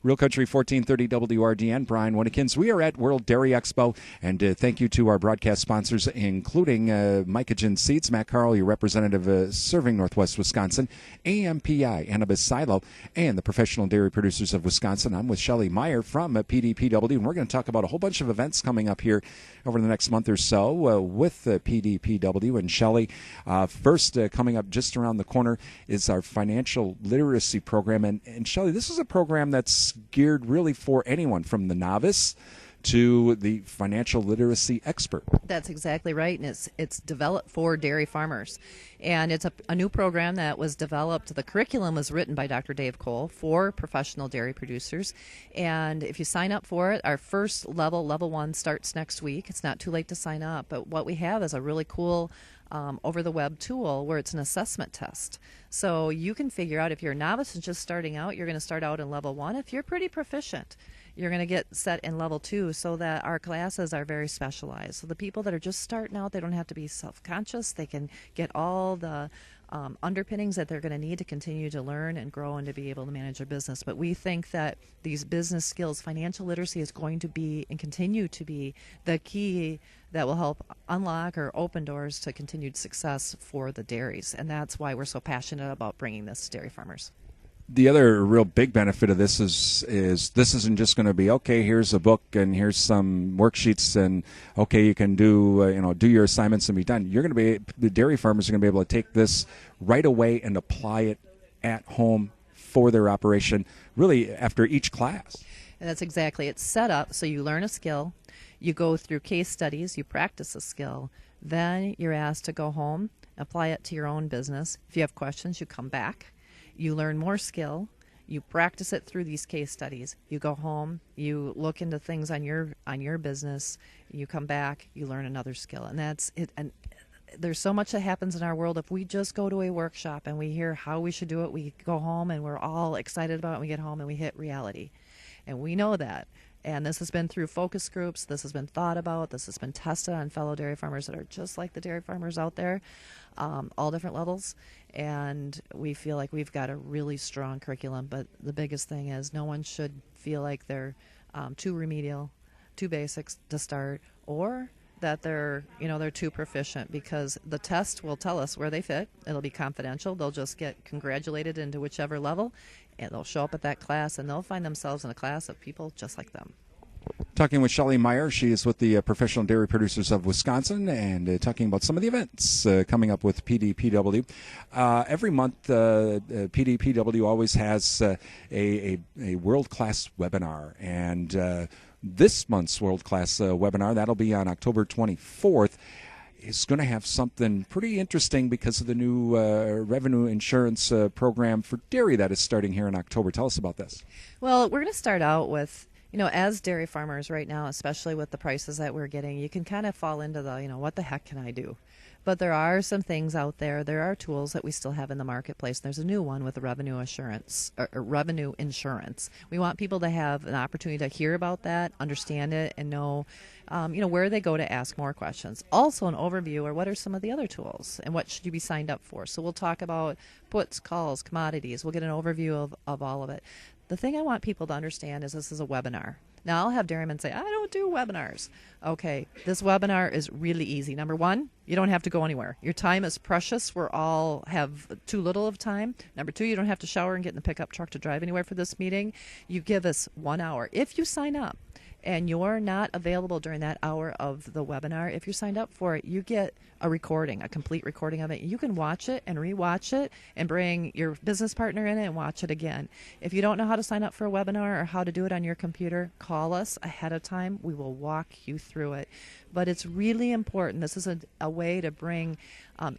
Real Country 1430 WRDN, Brian Winnikins. We are at World Dairy Expo, and thank you to our broadcast sponsors, including Mycogen Seeds, Matt Carl, your representative serving Northwest Wisconsin, AMPI, Annabis Silo, and the Professional Dairy Producers of Wisconsin. I'm with Shelly Mayer from PDPW, and we're going to talk about a whole bunch of events coming up here over the next month or so with PDPW. And Shelly, first coming up just around the corner is our financial literacy program. And Shelly, this is a program that's geared really for anyone from the novice to the financial literacy expert. That's exactly right, and it's developed for dairy farmers. And it's a new program that was developed. The curriculum was written by Dr. Dave Cole for professional dairy producers. And if you sign up for it, our first level 1, starts next week. It's not too late to sign up, but what we have is a really cool over-the-web tool where it's an assessment test. So you can figure out if you're a novice and just starting out, you're going to start out in level 1. If you're pretty proficient, you're going to get set in level 2, so that our classes are very specialized. So the people that are just starting out, they don't have to be self-conscious. They can get all the underpinnings that they're going to need to continue to learn and grow and to be able to manage their business. But we think that these business skills, financial literacy, is going to be and continue to be the key that will help unlock or open doors to continued success for the dairies. And that's why we're so passionate about bringing this to dairy farmers. The other real big benefit of this is this isn't just going to be, okay, here's a book and here's some worksheets and okay, you can do do your assignments and be done. The dairy farmers are going to be able to take this right away and apply it at home for their operation, really after each class. And that's exactly. It's set up so you learn a skill, you go through case studies, you practice a skill, then you're asked to go home, apply it to your own business. If you have questions, you come back. You learn more skill. You practice it through these case studies. You go home. You look into things on your business. You come back. You learn another skill, and that's it. And there's so much that happens in our world. If we just go to a workshop and we hear how we should do it, we go home and we're all excited about it. And we get home and we hit reality, and we know that. And this has been through focus groups. This has been thought about. This has been tested on fellow dairy farmers that are just like the dairy farmers out there, all different levels. And we feel like we've got a really strong curriculum. But the biggest thing is no one should feel like they're too remedial, too basics to start, or that they're too proficient, because the test will tell us where they fit. It'll be confidential. They'll just get congratulated into whichever level, and they'll show up at that class, and they'll find themselves in a class of people just like them. Talking with Shelly Mayer. She is with the Professional Dairy Producers of Wisconsin, and talking about some of the events coming up with PDPW. Every month, PDPW always has a world-class webinar, and this month's world-class webinar, that'll be on October 24th, is going to have something pretty interesting because of the new revenue insurance program for dairy that is starting here in October. Tell us about this. Well, we're going to start out with, as dairy farmers right now, especially with the prices that we're getting, you can kind of fall into the, what the heck can I do? But there are some things out there. There are tools that we still have in the marketplace. There's a new one with the revenue assurance, or revenue insurance. We want people to have an opportunity to hear about that, understand it, and know, where they go to ask more questions. Also, an overview, or what are some of the other tools, and what should you be signed up for. So we'll talk about puts, calls, commodities. We'll get an overview of all of it. The thing I want people to understand is this is a webinar. Now, I'll have dairymen say, I don't do webinars. Okay, this webinar is really easy. Number one, you don't have to go anywhere. Your time is precious. We all have too little of time. Number two, you don't have to shower and get in the pickup truck to drive anywhere for this meeting. You give us 1 hour. If you sign up and you're not available during that hour of the webinar, if you're signed up for it, you get a recording, a complete recording of it. You can watch it and rewatch it and bring your business partner in it and watch it again. If you don't know how to sign up for a webinar or how to do it on your computer, call us ahead of time. We will walk you through it. But it's really important. This is a way to bring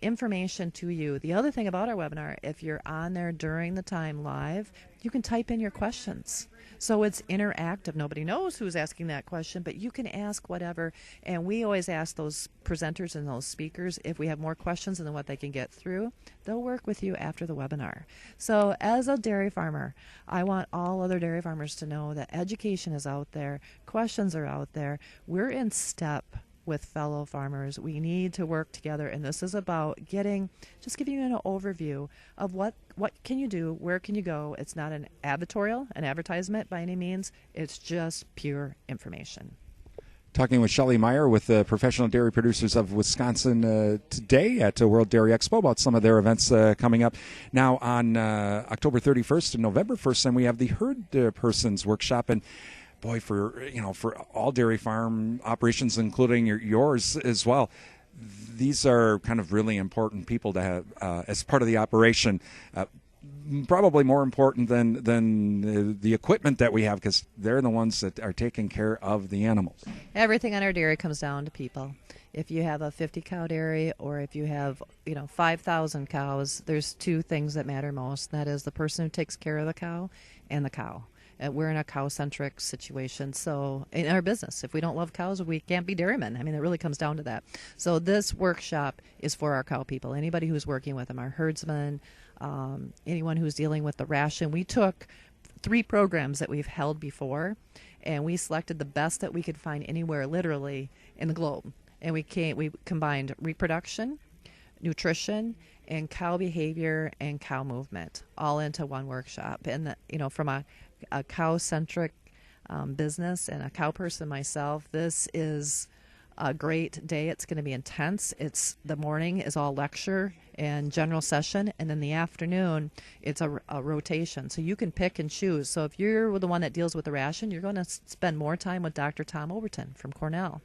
information to you. The other thing about our webinar, if you're on there during the time live, you can type in your questions. So it's interactive. Nobody knows who's asking that question, but you can ask whatever. And we always ask those presenters and those speakers, if we have more questions than what they can get through, they'll work with you after the webinar. So as a dairy farmer, I want all other dairy farmers to know that education is out there, questions are out there. We're in step with fellow farmers. We need to work together, and this is about giving you an overview of what can you do, where can you go. It's not an advertisement by any means. It's just pure information. Talking with Shelly Mayer with the Professional Dairy Producers of Wisconsin today at World Dairy Expo about some of their events coming up. Now on October 31st and November 1st, and we have the Herd Persons Workshop. And boy, for all dairy farm operations, including yours as well, these are kind of really important people to have as part of the operation. Probably more important than the equipment that we have, because they're the ones that are taking care of the animals. Everything on our dairy comes down to people. If you have a 50-cow dairy or if you have 5,000 cows, there's two things that matter most. That is the person who takes care of the cow and the cow. We're in a cow-centric situation. So in our business, if we don't love cows, we can't be dairymen. I mean, it really comes down to that. So this workshop is for our cow people, anybody who's working with them, our herdsmen, anyone who's dealing with the ration. We took 3 programs that we've held before, and we selected the best that we could find anywhere, literally, in the globe. And we combined reproduction, nutrition, and cow behavior and cow movement all into one workshop. And from a cow-centric business and a cow person myself, this is a great day. It's going to be intense. The morning is all lecture and general session, and then the afternoon it's a rotation. So you can pick and choose. So if you're the one that deals with the ration, you're going to spend more time with Dr. Tom Overton from Cornell,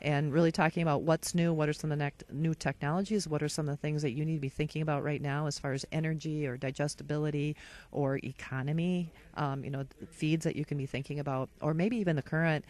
and really talking about what's new, what are some of the new technologies, what are some of the things that you need to be thinking about right now as far as energy or digestibility or economy, feeds that you can be thinking about, or maybe even the current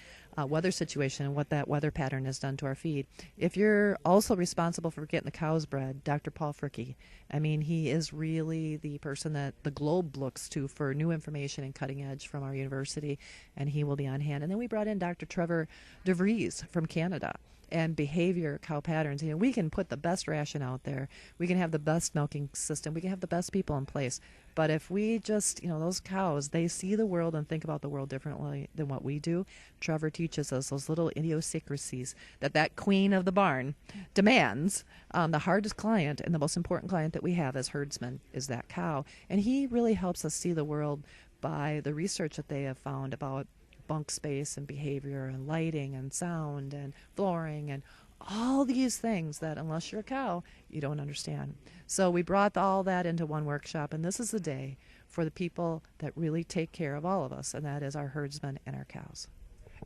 weather situation and what that weather pattern has done to our feed. If you're also responsible for getting the cows bred, Dr. Paul Fricke, I mean, he is really the person that the globe looks to for new information and cutting edge from our university, and he will be on hand. And then we brought in Dr. Trevor DeVries from Canada, and behavior, cow patterns. We can put the best ration out there. We can have the best milking system. We can have the best people in place. But if we just, those cows, they see the world and think about the world differently than what we do. Trevor teaches us those little idiosyncrasies that queen of the barn demands. The hardest client and the most important client that we have as herdsmen is that cow. And he really helps us see the world by the research that they have found about bunk space and behavior and lighting and sound and flooring and all these things that unless you're a cow, you don't understand. So we brought all that into one workshop, and this is the day for the people that really take care of all of us, and that is our herdsmen and our cows.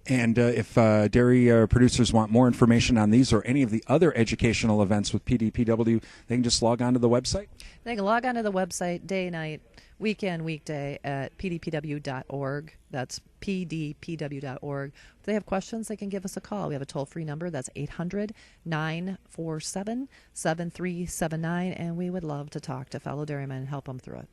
And if dairy producers want more information on these or any of the other educational events with PDPW, they can just log on to the website? They can log on to the website day, night, weekend, weekday at pdpw.org. That's pdpw.org. If they have questions, they can give us a call. We have a toll-free number. That's 800-947-7379, and we would love to talk to fellow dairymen and help them through it.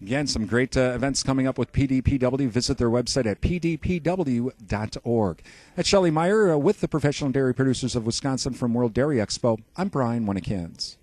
Again, some great events coming up with PDPW. Visit their website at pdpw.org. That's Shelly Mayer with the Professional Dairy Producers of Wisconsin from World Dairy Expo. I'm Brian Winnikins.